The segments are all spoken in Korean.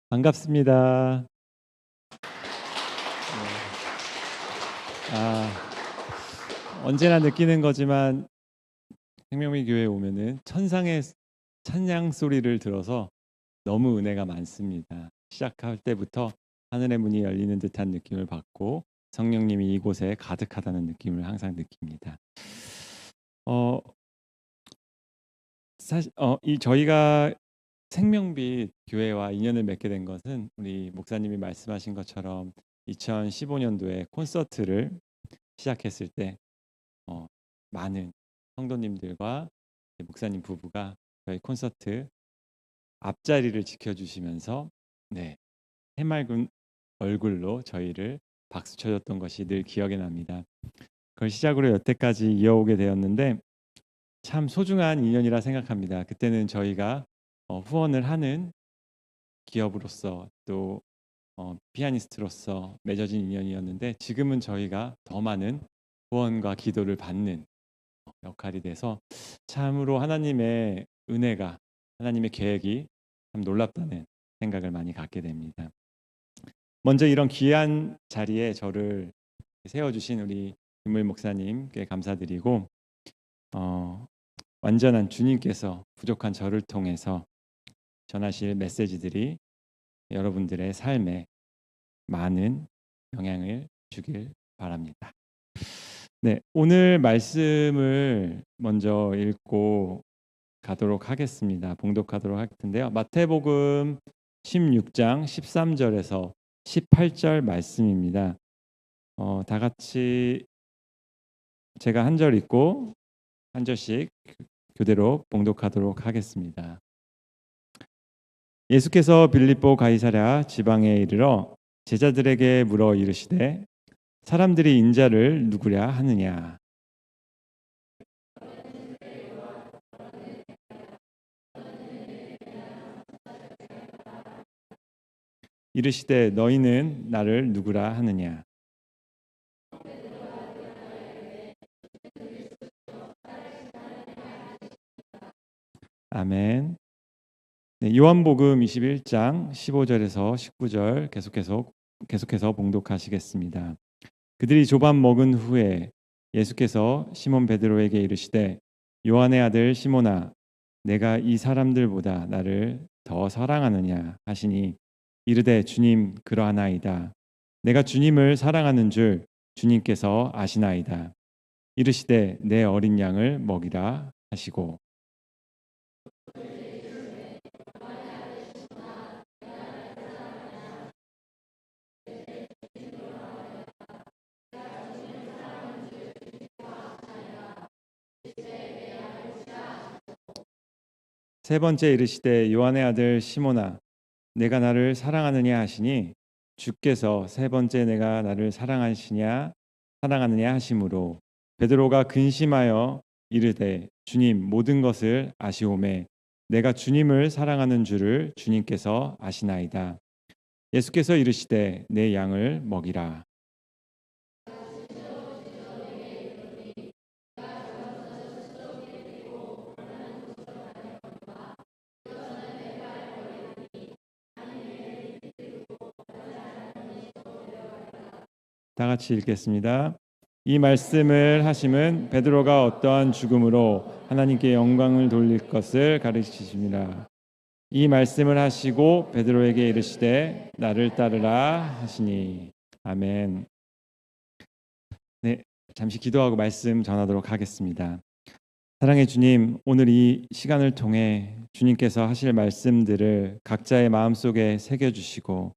반갑습니다. 아, 언제나 느끼는 거지만 생명의 교회에 오면은 천상의 찬양 소리를 들어서 너무 은혜가 많습니다. 시작할 때부터 하늘의 문이 열리는 듯한 느낌을 받고 성령님이 이곳에 가득하다는 느낌을 항상 느낍니다. 어, 사실 이 저희가 생명빛 교회와 인연을 맺게 된 것은 우리 목사님이 말씀하신 것처럼 2015년도에 콘서트를 시작했을 때 많은 성도님들과 목사님 부부가 저희 콘서트 앞자리를 지켜주시면서 해맑은 얼굴로 저희를 박수 쳐줬던 것이 늘 기억에 납니다. 그걸 시작으로 여태까지 이어오게 되었는데 참 소중한 인연이라 생각합니다. 그때는 저희가 후원을 하는 기업으로서 또 피아니스트로서 맺어진 인연이었는데 지금은 저희가 더 많은 후원과 기도를 받는 역할이 돼서 참으로 하나님의 은혜가 하나님의 계획이 참 놀랍다는 생각을 많이 갖게 됩니다. 먼저 이런 귀한 자리에 저를 세워주신 우리 김물 목사님께 감사드리고 완전한 주님께서 부족한 저를 통해서 전하실 메시지들이 여러분들의 삶에 많은 영향을 주길 바랍니다. 네, 오늘 말씀을 먼저 읽고 가도록 하겠습니다. 봉독하도록 할 텐데요. 마태복음 16장 13절에서 18절 말씀입니다. 다 같이 제가 한 절 읽고 한 절씩 교대로 봉독하도록 하겠습니다. 예수께서 빌립보 가이사랴 지방에 이르러 제자들에게 물어 이르시되 사람들이 인자를 누구랴 하느냐. 이르시되 너희는 나를 누구라 하느냐. 아멘. 네, 요한복음 21장 15절에서 19절 계속해서 봉독하시겠습니다. 그들이 조반 먹은 후에 예수께서 시몬 베드로에게 이르시되 요한의 아들 시몬아 내가 이 사람들보다 나를 더 사랑하느냐 하시니 이르되 주님 그러하나이다. 내가 주님을 사랑하는 줄 주님께서 아시나이다. 이르시되 내 어린 양을 먹이라 하시고 세 번째 이르시되 요한의 아들 시몬아 내가 나를 사랑하느냐 하시니 주께서 세 번째 내가 나를 사랑하느냐 하심으로 베드로가 근심하여 이르되 주님 모든 것을 아시오매 내가 주님을 사랑하는 줄을 주님께서 아시나이다. 예수께서 이르시되 내 양을 먹이라. 다 같이 읽겠습니다. 이 말씀을 하심은 베드로가 어떠한 죽음으로 하나님께 영광을 돌릴 것을 가르치십니다. 이 말씀을 하시고 베드로에게 이르시되 나를 따르라 하시니 아멘. 네, 잠시 기도하고 말씀 전하도록 하겠습니다. 사랑의 주님, 오늘 이 시간을 통해 주님께서 하실 말씀들을 각자의 마음속에 새겨주시고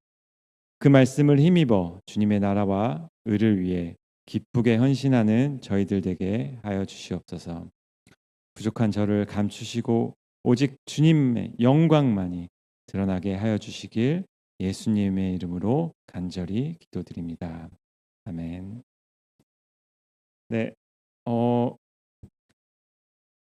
그 말씀을 힘입어 주님의 나라와 의를 위해 기쁘게 헌신하는 저희들 되게 하여 주시옵소서. 부족한 저를 감추시고 오직 주님의 영광만이 드러나게 하여 주시길 예수님의 이름으로 간절히 기도드립니다. 아멘. 네,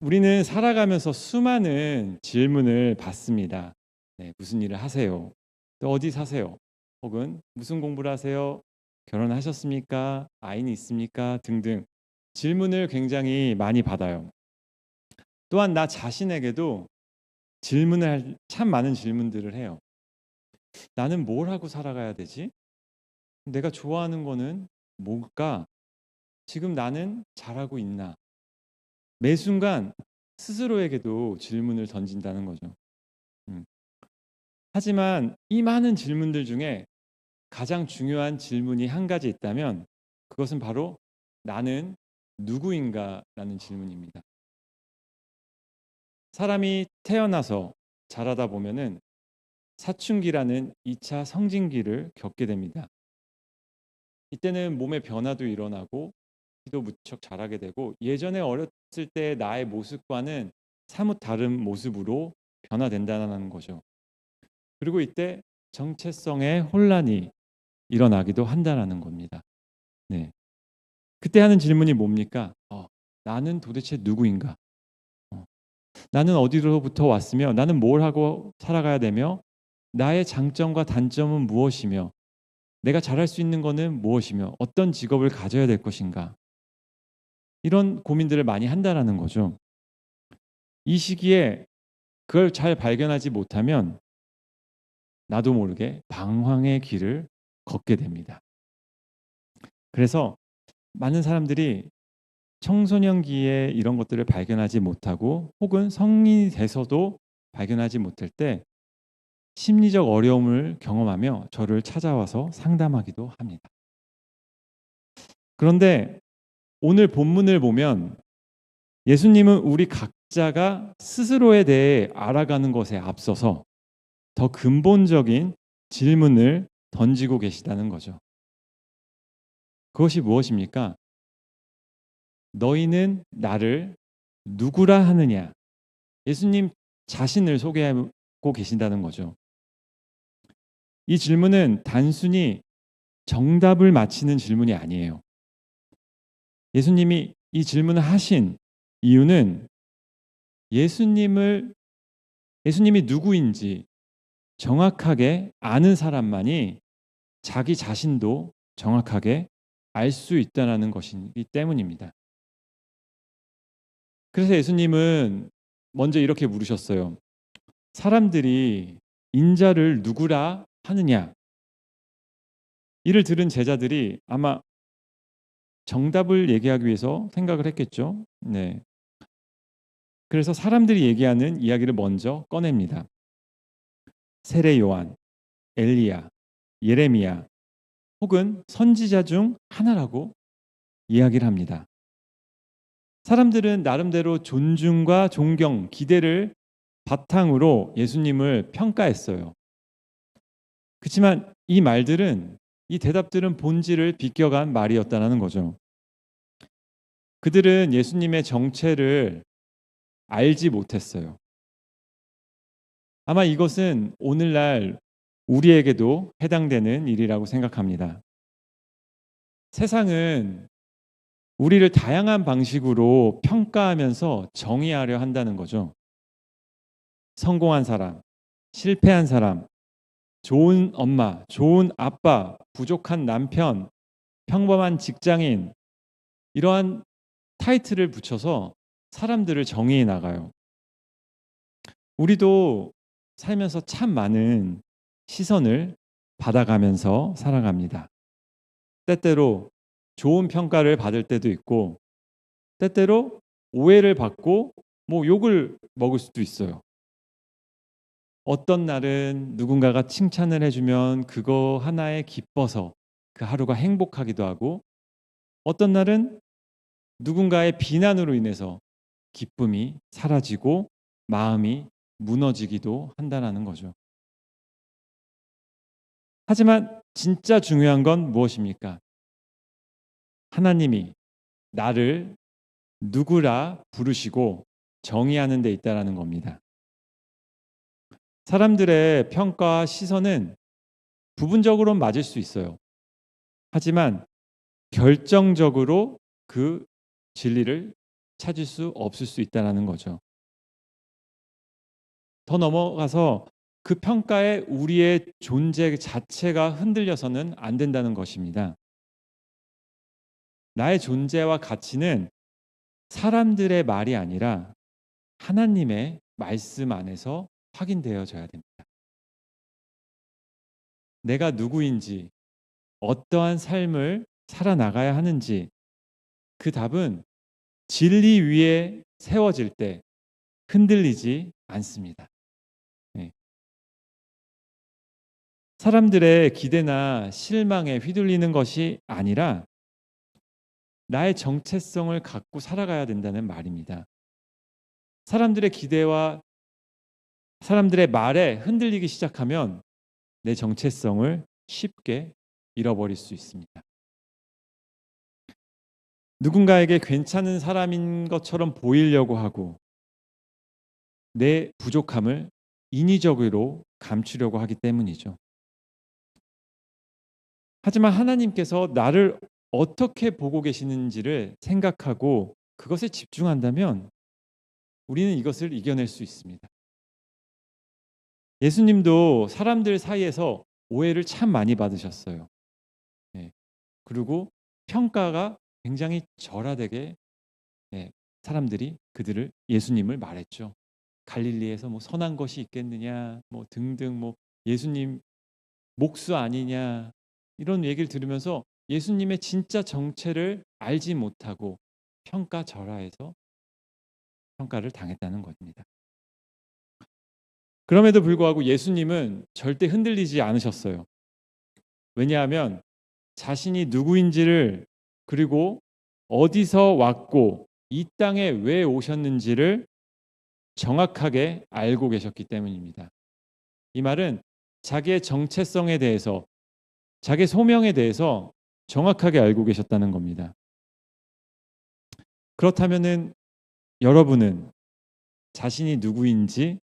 우리는 살아가면서 수많은 질문을 받습니다. 네, 무슨 일을 하세요? 또 어디 사세요? 혹은 무슨 공부를 하세요? 결혼하셨습니까? 아이는 있습니까? 등등 질문을 굉장히 많이 받아요. 또한 나 자신에게도 참 많은 질문들을 해요. 나는 뭘 하고 살아가야 되지? 내가 좋아하는 거는 뭘까? 지금 나는 잘하고 있나? 매 순간 스스로에게도 질문을 던진다는 거죠. 음. 하지만 이 많은 질문들 중에 가장 중요한 질문이 한 가지 있다면 그것은 바로 나는 누구인가라는 질문입니다. 사람이 태어나서 자라다 보면은 사춘기라는 2차 성징기를 겪게 됩니다. 이때는 몸의 변화도 일어나고 키도 무척 자라게 되고 예전에 어렸을 때 나의 모습과는 사뭇 다른 모습으로 변화된다는 거죠. 그리고 이때 정체성의 혼란이 일어나기도 한다는 겁니다. 네. 그때 하는 질문이 뭡니까? 나는 도대체 누구인가? 어, 나는 어디로부터 왔으며 나는 뭘 하고 살아가야 되며 나의 장점과 단점은 무엇이며 내가 잘할 수 있는 것은 무엇이며 어떤 직업을 가져야 될 것인가? 이런 고민들을 많이 한다라는 거죠. 이 시기에 그걸 잘 발견하지 못하면 나도 모르게 방황의 길을 걷게 됩니다. 그래서 많은 사람들이 청소년기에 이런 것들을 발견하지 못하고 혹은 성인이 돼서도 발견하지 못할 때 심리적 어려움을 경험하며 저를 찾아와서 상담하기도 합니다. 그런데 오늘 본문을 보면 예수님은 우리 각자가 스스로에 대해 알아가는 것에 앞서서 더 근본적인 질문을 던지고 계시다는 거죠. 그것이 무엇입니까? 너희는 나를 누구라 하느냐? 예수님 자신을 소개하고 계신다는 거죠. 이 질문은 단순히 정답을 맞히는 질문이 아니에요. 예수님이 이 질문을 하신 이유는 예수님이 누구인지 정확하게 아는 사람만이 자기 자신도 정확하게 알 수 있다는 것이기 때문입니다. 그래서 예수님은 먼저 이렇게 물으셨어요. 사람들이 인자를 누구라 하느냐? 이를 들은 제자들이 아마 정답을 얘기하기 위해서 생각을 했겠죠. 네. 그래서 사람들이 얘기하는 이야기를 먼저 꺼냅니다. 세례 요한, 엘리야, 예레미야 혹은 선지자 중 하나라고 이야기를 합니다. 사람들은 나름대로 존중과 존경, 기대를 바탕으로 예수님을 평가했어요. 그렇지만 이 대답들은 본질을 비껴간 말이었다는 거죠. 그들은 예수님의 정체를 알지 못했어요. 아마 이것은 오늘날 우리에게도 해당되는 일이라고 생각합니다. 세상은 우리를 다양한 방식으로 평가하면서 정의하려 한다는 거죠. 성공한 사람, 실패한 사람, 좋은 엄마, 좋은 아빠, 부족한 남편, 평범한 직장인, 이러한 타이틀을 붙여서 사람들을 정의해 나가요. 우리도 살면서 참 많은 시선을 받아가면서 살아갑니다. 때때로 좋은 평가를 받을 때도 있고, 때때로 오해를 받고 욕을 먹을 수도 있어요. 어떤 날은 누군가가 칭찬을 해주면 그거 하나에 기뻐서 그 하루가 행복하기도 하고, 어떤 날은 누군가의 비난으로 인해서 기쁨이 사라지고 마음이 무너지기도 한다는 거죠. 하지만 진짜 중요한 건 무엇입니까? 하나님이 나를 누구라 부르시고 정의하는 데 있다라는 겁니다. 사람들의 평가와 시선은 부분적으로 맞을 수 있어요. 하지만 결정적으로 그 진리를 찾을 수 없을 수 있다는 거죠. 더 넘어가서 그 평가에 우리의 존재 자체가 흔들려서는 안 된다는 것입니다. 나의 존재와 가치는 사람들의 말이 아니라 하나님의 말씀 안에서 확인되어져야 됩니다. 내가 누구인지, 어떠한 삶을 살아나가야 하는지, 그 답은 진리 위에 세워질 때 흔들리지 않습니다. 네. 사람들의 기대나 실망에 휘둘리는 것이 아니라 나의 정체성을 갖고 살아가야 된다는 말입니다. 사람들의 기대와 사람들의 말에 흔들리기 시작하면 내 정체성을 쉽게 잃어버릴 수 있습니다. 누군가에게 괜찮은 사람인 것처럼 보이려고 하고 내 부족함을 인위적으로 감추려고 하기 때문이죠. 하지만 하나님께서 나를 어떻게 보고 계시는지를 생각하고 그것에 집중한다면 우리는 이것을 이겨낼 수 있습니다. 예수님도 사람들 사이에서 오해를 참 많이 받으셨어요. 네. 그리고 평가가 굉장히 절하되게 사람들이 예수님을 말했죠. 갈릴리에서 뭐 선한 것이 있겠느냐, 뭐 등등, 뭐 예수님 목수 아니냐, 이런 얘기를 들으면서 예수님의 진짜 정체를 알지 못하고 평가절하해서 평가를 당했다는 겁니다. 그럼에도 불구하고 예수님은 절대 흔들리지 않으셨어요. 왜냐하면 자신이 누구인지를, 그리고 어디서 왔고 이 땅에 왜 오셨는지를 정확하게 알고 계셨기 때문입니다. 이 말은 자기의 정체성에 대해서, 자기 소명에 대해서 정확하게 알고 계셨다는 겁니다. 그렇다면은 여러분은 자신이 누구인지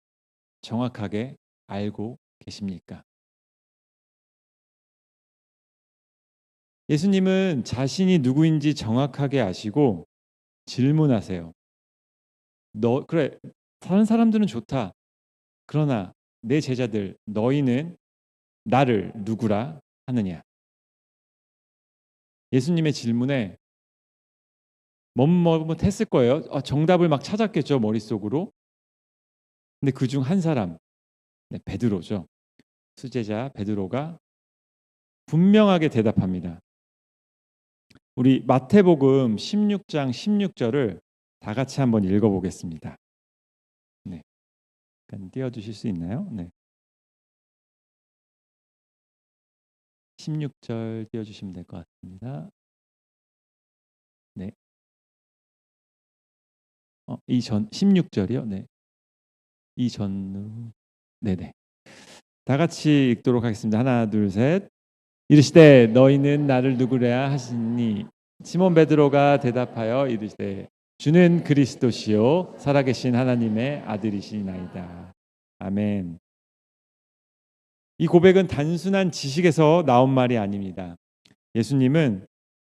정확하게 알고 계십니까? 예수님은 자신이 누구인지 정확하게 아시고 질문하세요. 그래, 다른 사람들은 좋다. 그러나 내 제자들, 너희는 나를 누구라 하느냐? 예수님의 질문에 뭐뭐 했을 거예요. 정답을 막 찾았겠죠, 머릿속으로. 근데 그중 한 사람, 베드로죠. 수제자 베드로가 분명하게 대답합니다. 우리 마태복음 16장 16절을 다 같이 한번 읽어보겠습니다. 네, 띄워주실 수 있나요? 네. 16절 띄워주시면 될 것 같습니다. 네. 이전 16절이요. 네. 이전으로. 네네. 다 같이 읽도록 하겠습니다. 하나, 둘, 셋. 이르시되 너희는 나를 누구랴 하시니 시몬 베드로가 대답하여 이르시되 주는 그리스도시요 살아계신 하나님의 아들이시나이다. 아멘. 이 고백은 단순한 지식에서 나온 말이 아닙니다. 예수님은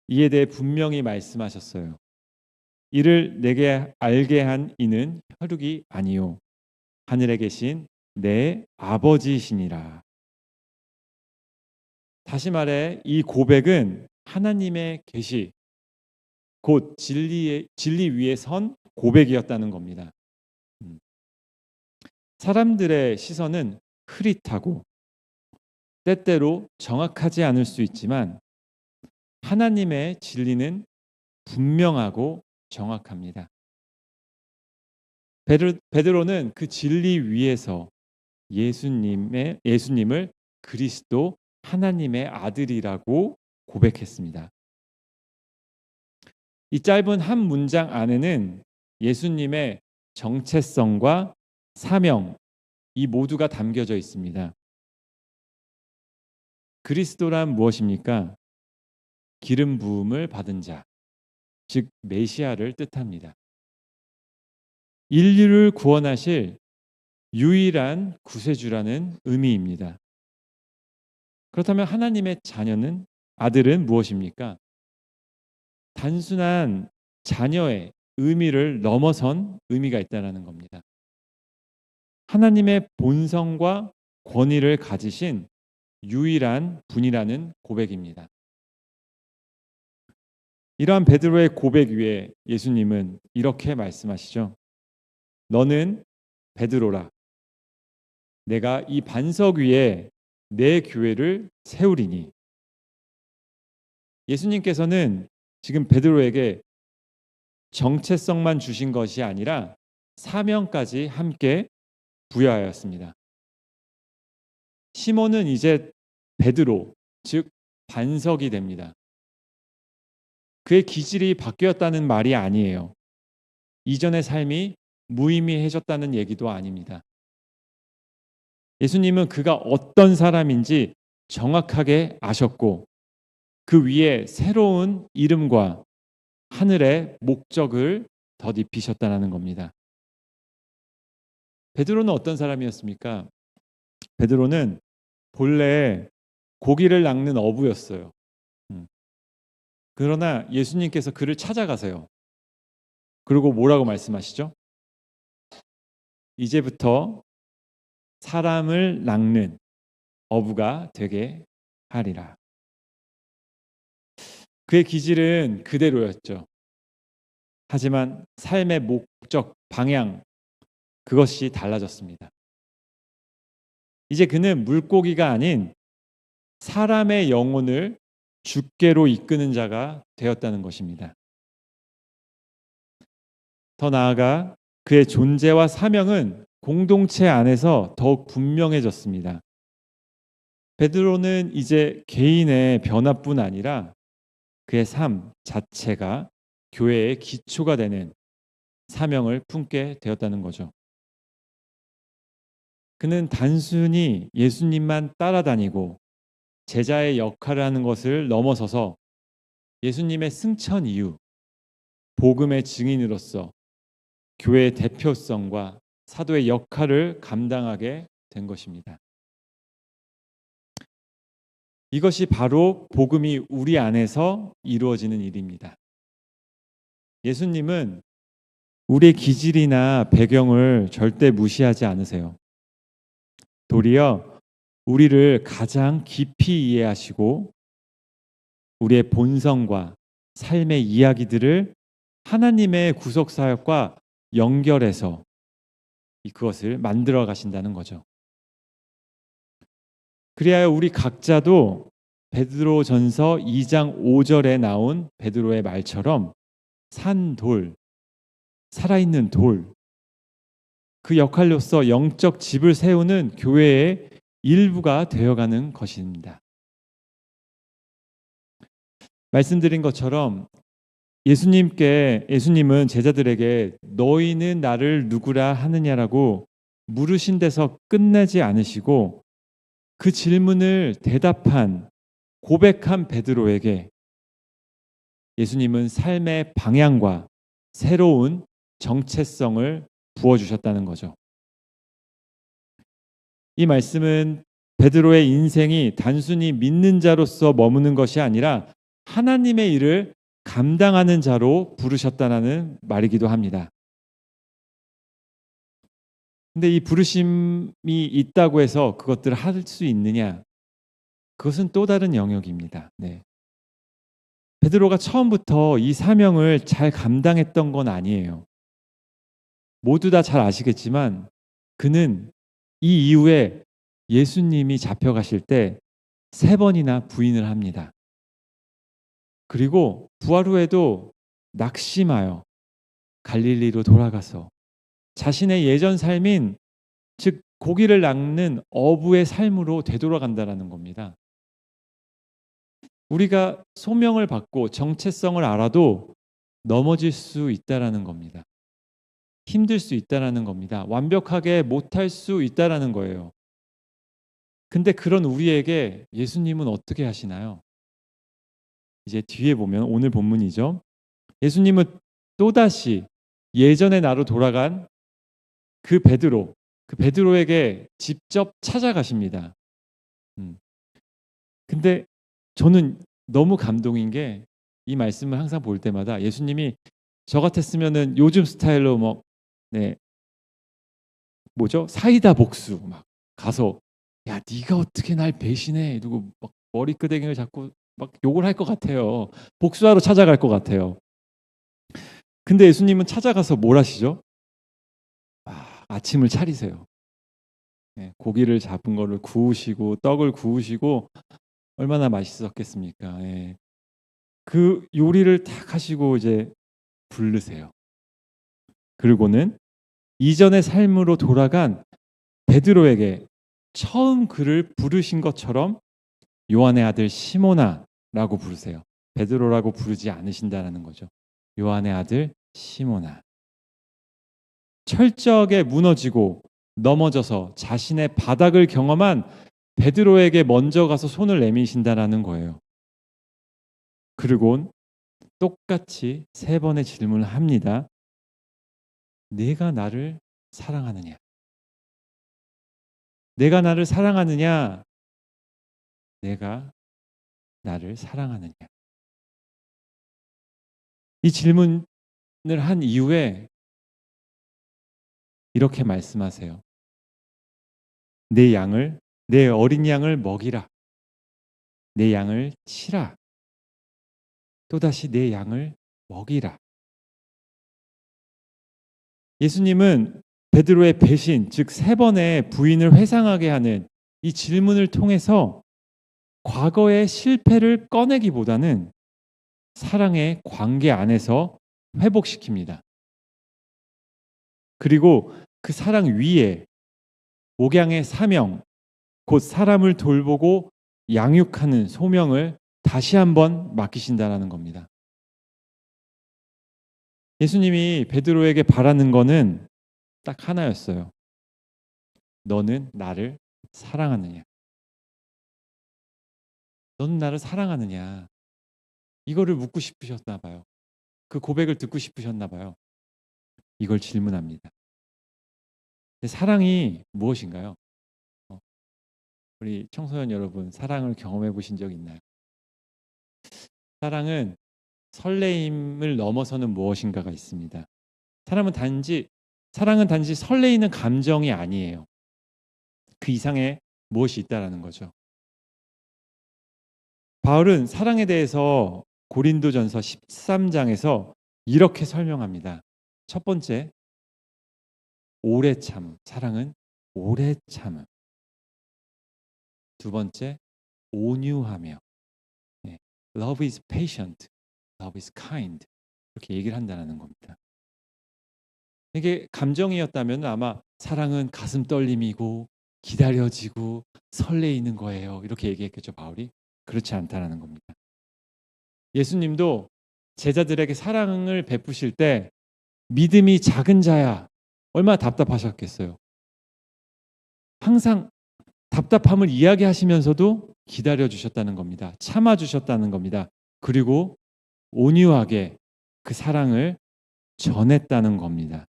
이에 대해 분명히 말씀하셨어요. 이를 내게 알게 한 이는 혈육이 아니요 하늘에 계신 내 아버지시니라. 다시 말해 이 고백은 하나님의 계시, 곧 진리 위에 선 고백이었다는 겁니다. 사람들의 시선은 흐릿하고 때때로 정확하지 않을 수 있지만 하나님의 진리는 분명하고 정확합니다. 베드로는 그 진리 위에서 예수님을 그리스도 하나님의 아들이라고 고백했습니다. 이 짧은 한 문장 안에는 예수님의 정체성과 사명, 이 모두가 담겨져 있습니다. 그리스도란 무엇입니까? 기름 부음을 받은 자, 즉 메시아를 뜻합니다. 인류를 구원하실 유일한 구세주라는 의미입니다. 그렇다면 하나님의 자녀는, 아들은 무엇입니까? 단순한 자녀의 의미를 넘어선 의미가 있다는 겁니다. 하나님의 본성과 권위를 가지신 유일한 분이라는 고백입니다. 이러한 베드로의 고백 위에 예수님은 이렇게 말씀하시죠. 너는 베드로라. 내가 이 반석 위에 내 교회를 세우리니. 예수님께서는 지금 베드로에게 정체성만 주신 것이 아니라 사명까지 함께 부여하였습니다. 시몬은 이제 베드로, 즉 반석이 됩니다. 그의 기질이 바뀌었다는 말이 아니에요. 이전의 삶이 무의미해졌다는 얘기도 아닙니다. 예수님은 그가 어떤 사람인지 정확하게 아셨고 그 위에 새로운 이름과 하늘의 목적을 덧입히셨다는 겁니다. 베드로는 어떤 사람이었습니까? 베드로는 본래 고기를 낚는 어부였어요. 그러나 예수님께서 그를 찾아가세요. 그리고 뭐라고 말씀하시죠? 이제부터 사람을 낚는 어부가 되게 하리라. 그의 기질은 그대로였죠. 하지만 삶의 목적, 방향, 그것이 달라졌습니다. 이제 그는 물고기가 아닌 사람의 영혼을 주께로 이끄는 자가 되었다는 것입니다. 더 나아가 그의 존재와 사명은 공동체 안에서 더욱 분명해졌습니다. 베드로는 이제 개인의 변화뿐 아니라 그의 삶 자체가 교회의 기초가 되는 사명을 품게 되었다는 거죠. 그는 단순히 예수님만 따라다니고 제자의 역할을 하는 것을 넘어서서 예수님의 승천 이후 복음의 증인으로서 교회의 대표성과 사도의 역할을 감당하게 된 것입니다. 이것이 바로 복음이 우리 안에서 이루어지는 일입니다. 예수님은 우리의 기질이나 배경을 절대 무시하지 않으세요. 도리어 우리를 가장 깊이 이해하시고 우리의 본성과 삶의 이야기들을 하나님의 구속 사역과 연결해서 그것을 만들어 가신다는 거죠. 그리하여 우리 각자도 베드로전서 2장 5절에 나온 베드로의 말처럼 산 돌, 살아있는 돌, 그 역할로서 영적 집을 세우는 교회의 일부가 되어가는 것입니다. 말씀드린 것처럼 예수님은 제자들에게 너희는 나를 누구라 하느냐라고 물으신 데서 끝내지 않으시고 그 질문을 대답한 고백한 베드로에게 예수님은 삶의 방향과 새로운 정체성을 부어주셨다는 거죠. 이 말씀은 베드로의 인생이 단순히 믿는 자로서 머무는 것이 아니라 하나님의 일을 감당하는 자로 부르셨다는 말이기도 합니다. 근데 이 부르심이 있다고 해서 그것들을 할 수 있느냐? 그것은 또 다른 영역입니다. 네. 베드로가 처음부터 이 사명을 잘 감당했던 건 아니에요. 모두 다 잘 아시겠지만 그는 이 이후에 예수님이 잡혀가실 때 3번이나 부인을 합니다. 그리고 부활 후에도 낙심하여 갈릴리로 돌아가서 자신의 예전 삶인 즉 고기를 낚는 어부의 삶으로 되돌아간다는 겁니다. 우리가 소명을 받고 정체성을 알아도 넘어질 수 있다라는 겁니다. 힘들 수 있다라는 겁니다. 완벽하게 못할 수 있다라는 거예요. 근데 그런 우리에게 예수님은 어떻게 하시나요? 이제 뒤에 보면 오늘 본문이죠. 예수님은 또다시 예전의 나로 돌아간 그 베드로에게 직접 찾아가십니다. 근데 저는 너무 감동인 게 이 말씀을 항상 볼 때마다 예수님이 저 같았으면은 요즘 스타일로 사이다 복수 막 가서 야 네가 어떻게 날 배신해 누구 막 머리끄댕이를 잡고 막 욕을 할 것 같아요. 복수하러 찾아갈 것 같아요. 근데 예수님은 찾아가서 뭘 하시죠? 아침을 차리세요. 고기를 잡은 거를 구우시고 떡을 구우시고 얼마나 맛있었겠습니까? 그 요리를 딱 하시고 이제 부르세요. 그리고는 이전의 삶으로 돌아간 베드로에게 처음 그를 부르신 것처럼 요한의 아들 시몬아라고 부르세요. 베드로라고 부르지 않으신다라는 거죠. 요한의 아들 시몬아. 철저하게 무너지고 넘어져서 자신의 바닥을 경험한 베드로에게 먼저 가서 손을 내미신다라는 거예요. 그리고 똑같이 3번의 질문을 합니다. 내가 나를 사랑하느냐? 내가 나를 사랑하느냐? 내가 나를 사랑하느냐? 이 질문을 한 이후에 이렇게 말씀하세요. 내 어린 양을 먹이라. 내 양을 치라. 또다시 내 양을 먹이라. 예수님은 베드로의 배신, 즉 3번의 부인을 회상하게 하는 이 질문을 통해서 과거의 실패를 꺼내기보다는 사랑의 관계 안에서 회복시킵니다. 그리고 그 사랑 위에 목양의 사명, 곧 사람을 돌보고 양육하는 소명을 다시 한번 맡기신다라는 겁니다. 예수님이 베드로에게 바라는 거는 딱 하나였어요. 너는 나를 사랑하느냐? 너는 나를 사랑하느냐? 이거를 묻고 싶으셨나 봐요. 그 고백을 듣고 싶으셨나 봐요. 이걸 질문합니다. 사랑이 무엇인가요? 우리 청소년 여러분, 사랑을 경험해 보신 적 있나요? 사랑은 설레임을 넘어서는 무엇인가가 있습니다. 사랑은 단지 설레이는 감정이 아니에요. 그 이상의 무엇이 있다라는 거죠. 바울은 사랑에 대해서 고린도전서 13장에서 이렇게 설명합니다. 첫 번째, 오래 참음. 사랑은 오래 참음. 두 번째, 온유하며. Love is patient. Love is kind. 이렇게 얘기를 한다는 겁니다. 이게 감정이었다면 아마 사랑은 가슴 떨림이고 기다려지고 설레이는 거예요. 이렇게 얘기했겠죠, 바울이. 그렇지 않다라는 겁니다. 예수님도 제자들에게 사랑을 베푸실 때 믿음이 작은 자야, 얼마나 답답하셨겠어요. 항상 답답함을 이야기하시면서도 기다려주셨다는 겁니다. 참아주셨다는 겁니다. 그리고 온유하게 그 사랑을 전했다는 겁니다.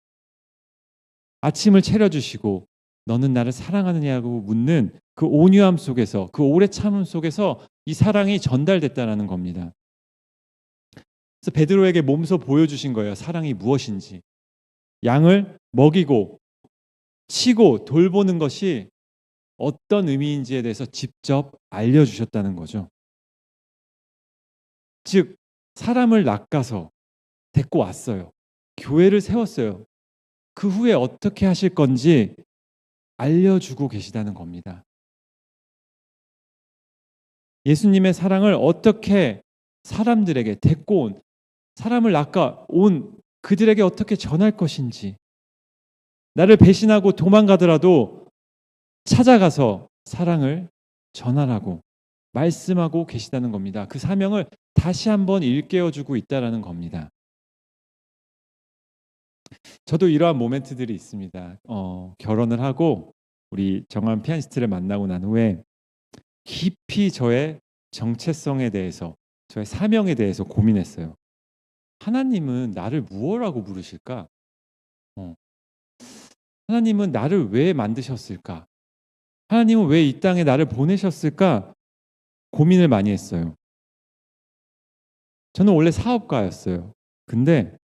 아침을 차려주시고 너는 나를 사랑하느냐고 묻는 그 온유함 속에서, 그 오래 참음 속에서 이 사랑이 전달됐다는 겁니다. 그래서 베드로에게 몸소 보여주신 거예요. 사랑이 무엇인지. 양을 먹이고 치고 돌보는 것이 어떤 의미인지에 대해서 직접 알려주셨다는 거죠. 즉 사람을 낚아서 데리고 왔어요. 교회를 세웠어요. 그 후에 어떻게 하실 건지 알려주고 계시다는 겁니다. 예수님의 사랑을 어떻게 사람들에게 데리고 온, 사람을 낚아온 그들에게 어떻게 전할 것인지, 나를 배신하고 도망가더라도 찾아가서 사랑을 전하라고 말씀하고 계시다는 겁니다. 그 사명을 다시 한번 일깨워주고 있다는 겁니다. 저도 이러한 모멘트들이 있습니다. 결혼을 하고 우리 정한 피아니스트를 만나고 난 후에 깊이 저의 정체성에 대해서, 저의 사명에 대해서 고민했어요. 하나님은 나를 무엇라고 부르실까? 하나님은 나를 왜 만드셨을까? 하나님은 왜 이 땅에 나를 보내셨을까? 고민을 많이 했어요. 저는 원래 사업가였어요. 근데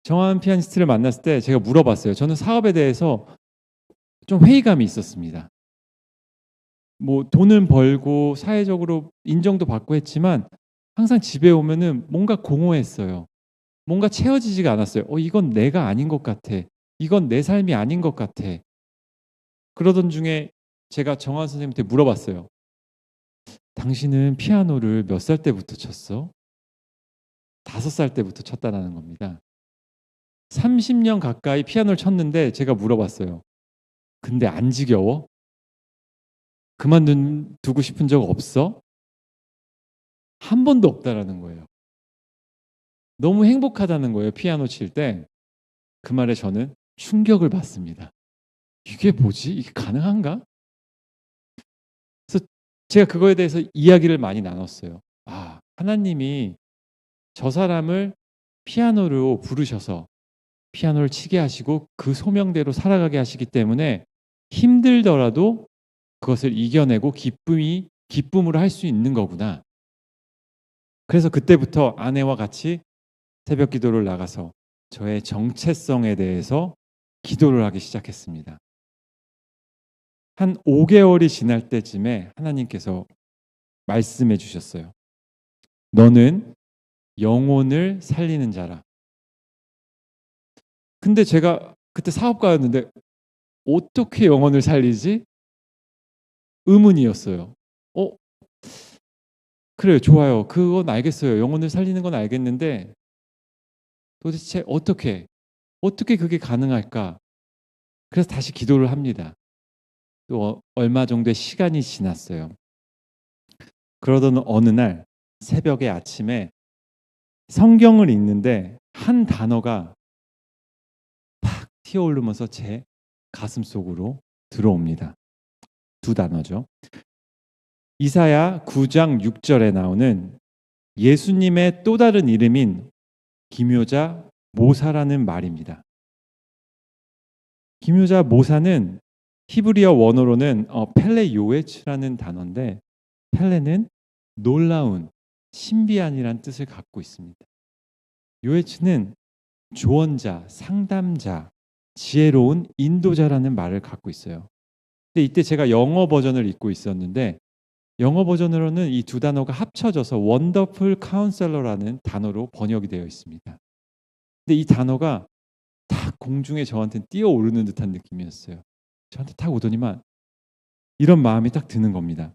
정한 피아니스트를 만났을 때 제가 물어봤어요. 저는 사업에 대해서 좀 회의감이 있었습니다. 뭐 돈을 벌고 사회적으로 인정도 받고 했지만 항상 집에 오면은 뭔가 공허했어요. 뭔가 채워지지가 않았어요. 이건 내가 아닌 것 같아. 이건 내 삶이 아닌 것 같아. 그러던 중에 제가 정한 선생님한테 물어봤어요. 당신은 피아노를 몇 살 때부터 쳤어? 5살 때부터 쳤다라는 겁니다. 30년 가까이 피아노를 쳤는데 제가 물어봤어요. 근데 안 지겨워? 그만두고 싶은 적 없어? 한 번도 없다라는 거예요. 너무 행복하다는 거예요. 피아노 칠 때. 그 말에 저는 충격을 받습니다. 이게 뭐지? 이게 가능한가? 그래서 제가 그거에 대해서 이야기를 많이 나눴어요. 아, 하나님이 저 사람을 피아노로 부르셔서 피아노를 치게 하시고 그 소명대로 살아가게 하시기 때문에 힘들더라도 그것을 이겨내고 기쁨으로 할 수 있는 거구나. 그래서 그때부터 아내와 같이 새벽 기도를 나가서 저의 정체성에 대해서 기도를 하기 시작했습니다. 한 5개월이 지날 때쯤에 하나님께서 말씀해 주셨어요. 너는 영혼을 살리는 자라. 근데 제가 그때 사업가였는데 어떻게 영혼을 살리지? 의문이었어요. 그래요. 좋아요. 그건 알겠어요. 영혼을 살리는 건 알겠는데 도대체 어떻게 그게 가능할까? 그래서 다시 기도를 합니다. 또 얼마 정도의 시간이 지났어요. 그러던 어느 날 새벽에 아침에 성경을 읽는데 한 단어가 팍 튀어오르면서 제 가슴 속으로 들어옵니다. 두 단어죠. 이사야 9장 6절에 나오는 예수님의 또 다른 이름인 기묘자 모사라는 말입니다. 기묘자 모사는 히브리어 원어로는 펠레 요에츠라는 단어인데 펠레는 놀라운, 신비한이란 뜻을 갖고 있습니다. 요에츠는 조언자, 상담자, 지혜로운 인도자라는 말을 갖고 있어요. 근데 이때 제가 영어 버전을 읽고 있었는데 영어 버전으로는 이 두 단어가 합쳐져서 원더풀 카운셀러라는 단어로 번역이 되어 있습니다. 근데 이 단어가 딱 공중에 저한테 뛰어오르는 듯한 느낌이었어요. 저한테 딱 오더니만 이런 마음이 딱 드는 겁니다.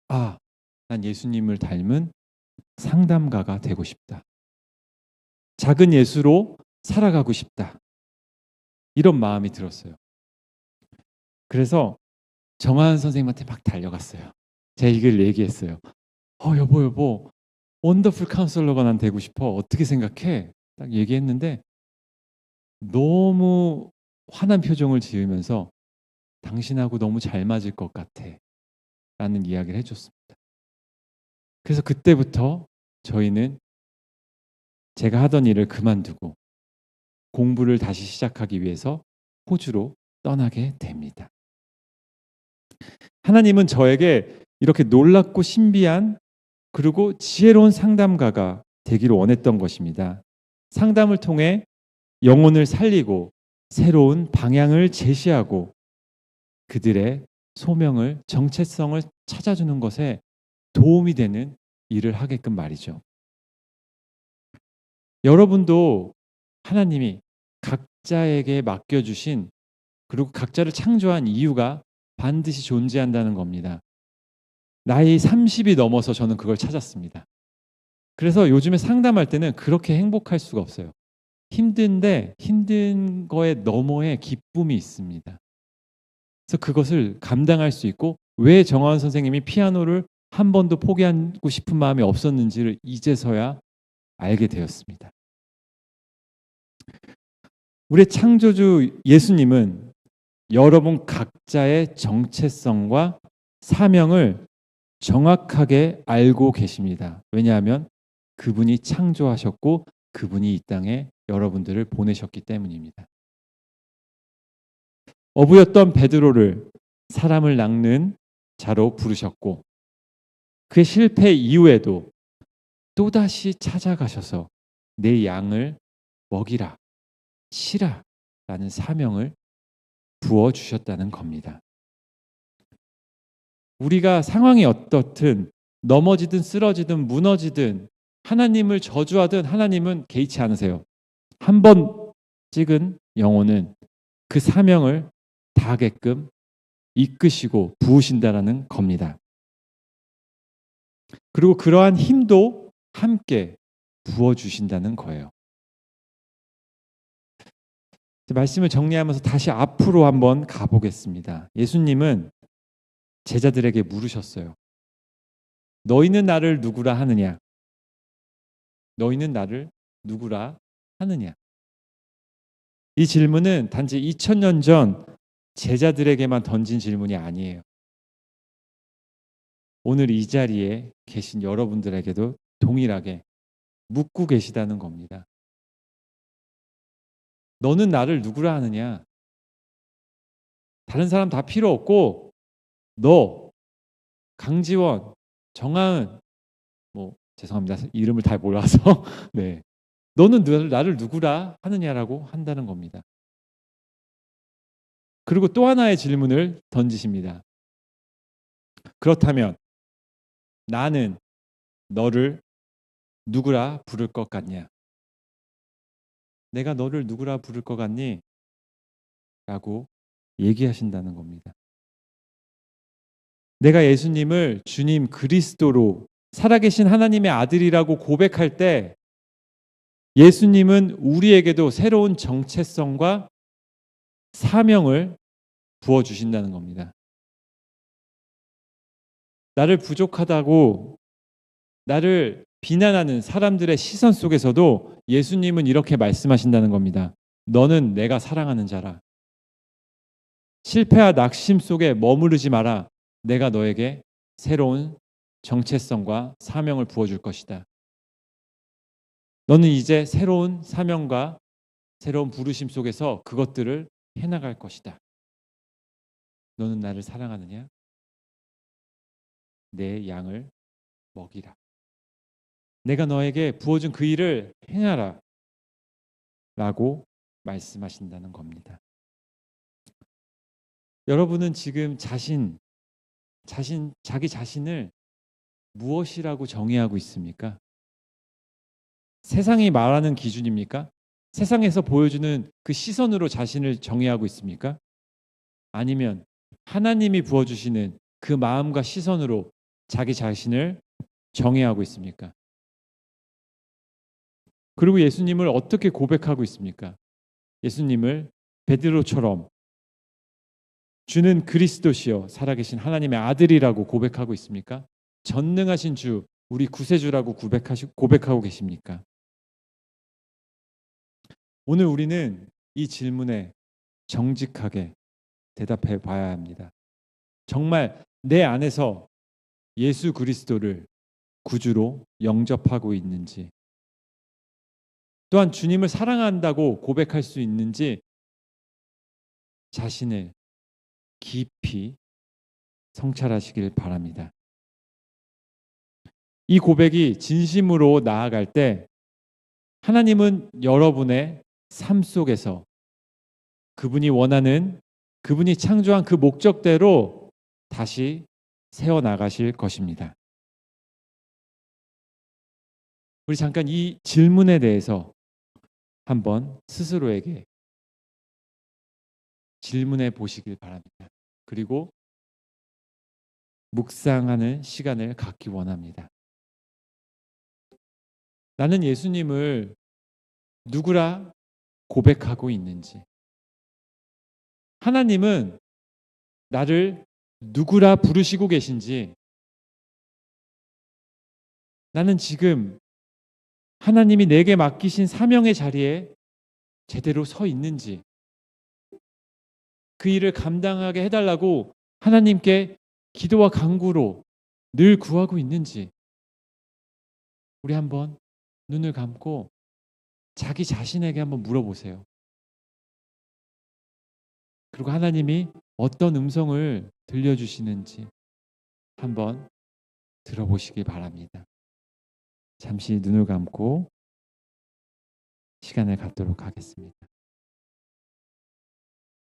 아, 난 예수님을 닮은 상담가가 되고 싶다. 작은 예수로 살아가고 싶다. 이런 마음이 들었어요. 그래서 정하은 선생님한테 막 달려갔어요. 제가 이걸 얘기했어요. 여보, 원더풀 카운슬러가 난 되고 싶어. 어떻게 생각해? 딱 얘기했는데 너무 환한 표정을 지으면서 당신하고 너무 잘 맞을 것 같아. 라는 이야기를 해줬습니다. 그래서 그때부터 저희는 제가 하던 일을 그만두고 공부를 다시 시작하기 위해서 호주로 떠나게 됩니다. 하나님은 저에게 이렇게 놀랍고 신비한 그리고 지혜로운 상담가가 되기를 원했던 것입니다. 상담을 통해 영혼을 살리고 새로운 방향을 제시하고 그들의 소명을, 정체성을 찾아주는 것에 도움이 되는 일을 하게끔 말이죠. 여러분도 하나님이 각자에게 맡겨주신 그리고 각자를 창조한 이유가 반드시 존재한다는 겁니다. 나이 30이 넘어서 저는 그걸 찾았습니다. 그래서 요즘에 상담할 때는 그렇게 행복할 수가 없어요. 힘든데 힘든 거에 너머에 기쁨이 있습니다. 그래서 그것을 감당할 수 있고 왜 정하은 선생님이 피아노를 한 번도 포기하고 싶은 마음이 없었는지를 이제서야 알게 되었습니다. 우리 창조주 예수님은 여러분 각자의 정체성과 사명을 정확하게 알고 계십니다. 왜냐하면 그분이 창조하셨고 그분이 이 땅에 여러분들을 보내셨기 때문입니다. 어부였던 베드로를 사람을 낚는 자로 부르셨고 그의 실패 이후에도 또다시 찾아가셔서 내 양을 먹이라, 치라 라는 사명을 부어주셨다는 겁니다. 우리가 상황이 어떻든 넘어지든 쓰러지든 무너지든 하나님을 저주하든 하나님은 개의치 않으세요. 한 번 찍은 영혼은 그 사명을 다하게끔 이끄시고 부으신다라는 겁니다. 그리고 그러한 힘도 함께 부어주신다는 거예요. 말씀을 정리하면서 다시 앞으로 한번 가보겠습니다. 예수님은 제자들에게 물으셨어요. 너희는 나를 누구라 하느냐? 너희는 나를 누구라 하느냐? 이 질문은 단지 2000년 전 제자들에게만 던진 질문이 아니에요. 오늘 이 자리에 계신 여러분들에게도 동일하게 묻고 계시다는 겁니다. 너는 나를 누구라 하느냐? 다른 사람 다 필요 없고 너, 강지원, 정하은, 죄송합니다. 이름을 다 몰라서 네, 너는 나를 누구라 하느냐라고 한다는 겁니다. 그리고 또 하나의 질문을 던지십니다. 그렇다면 나는 너를 누구라 부를 것 같냐? 내가 너를 누구라 부를 것 같니? 라고 얘기하신다는 겁니다. 내가 예수님을 주님 그리스도로 살아계신 하나님의 아들이라고 고백할 때 예수님은 우리에게도 새로운 정체성과 사명을 부어주신다는 겁니다. 나를 부족하다고 나를 비난하는 사람들의 시선 속에서도 예수님은 이렇게 말씀하신다는 겁니다. 너는 내가 사랑하는 자라. 실패와 낙심 속에 머무르지 마라. 내가 너에게 새로운 정체성과 사명을 부어줄 것이다. 너는 이제 새로운 사명과 새로운 부르심 속에서 그것들을 해나갈 것이다. 너는 나를 사랑하느냐? 내 양을 먹이라. 내가 너에게 부어준 그 일을 행하라. 라고 말씀하신다는 겁니다. 여러분은 지금 자기 자신을 무엇이라고 정의하고 있습니까? 세상이 말하는 기준입니까? 세상에서 보여주는 그 시선으로 자신을 정의하고 있습니까? 아니면 하나님이 부어주시는 그 마음과 시선으로 자기 자신을 정의하고 있습니까? 그리고 예수님을 어떻게 고백하고 있습니까? 예수님을 베드로처럼 주는 그리스도시요 살아계신 하나님의 아들이라고 고백하고 있습니까? 전능하신 주, 우리 구세주라고 고백하고 계십니까? 오늘 우리는 이 질문에 정직하게 대답해 봐야 합니다. 정말 내 안에서 예수 그리스도를 구주로 영접하고 있는지, 또한 주님을 사랑한다고 고백할 수 있는지 자신을 깊이 성찰하시길 바랍니다. 이 고백이 진심으로 나아갈 때 하나님은 여러분의 삶 속에서 그분이 원하는, 그분이 창조한 그 목적대로 다시 세워나가실 것입니다. 우리 잠깐 이 질문에 대해서 한번 스스로에게 질문해 보시길 바랍니다. 그리고 묵상하는 시간을 갖기 원합니다. 나는 예수님을 누구라 고백하고 있는지, 하나님은 나를 누구라 부르시고 계신지, 나는 지금 하나님이 내게 맡기신 사명의 자리에 제대로 서 있는지, 그 일을 감당하게 해달라고 하나님께 기도와 간구로 늘 구하고 있는지, 우리 한번 눈을 감고 자기 자신에게 한번 물어보세요. 그리고 하나님이 어떤 음성을 들려주시는지 한번 들어보시기 바랍니다. 잠시 눈을 감고 시간을 갖도록 하겠습니다.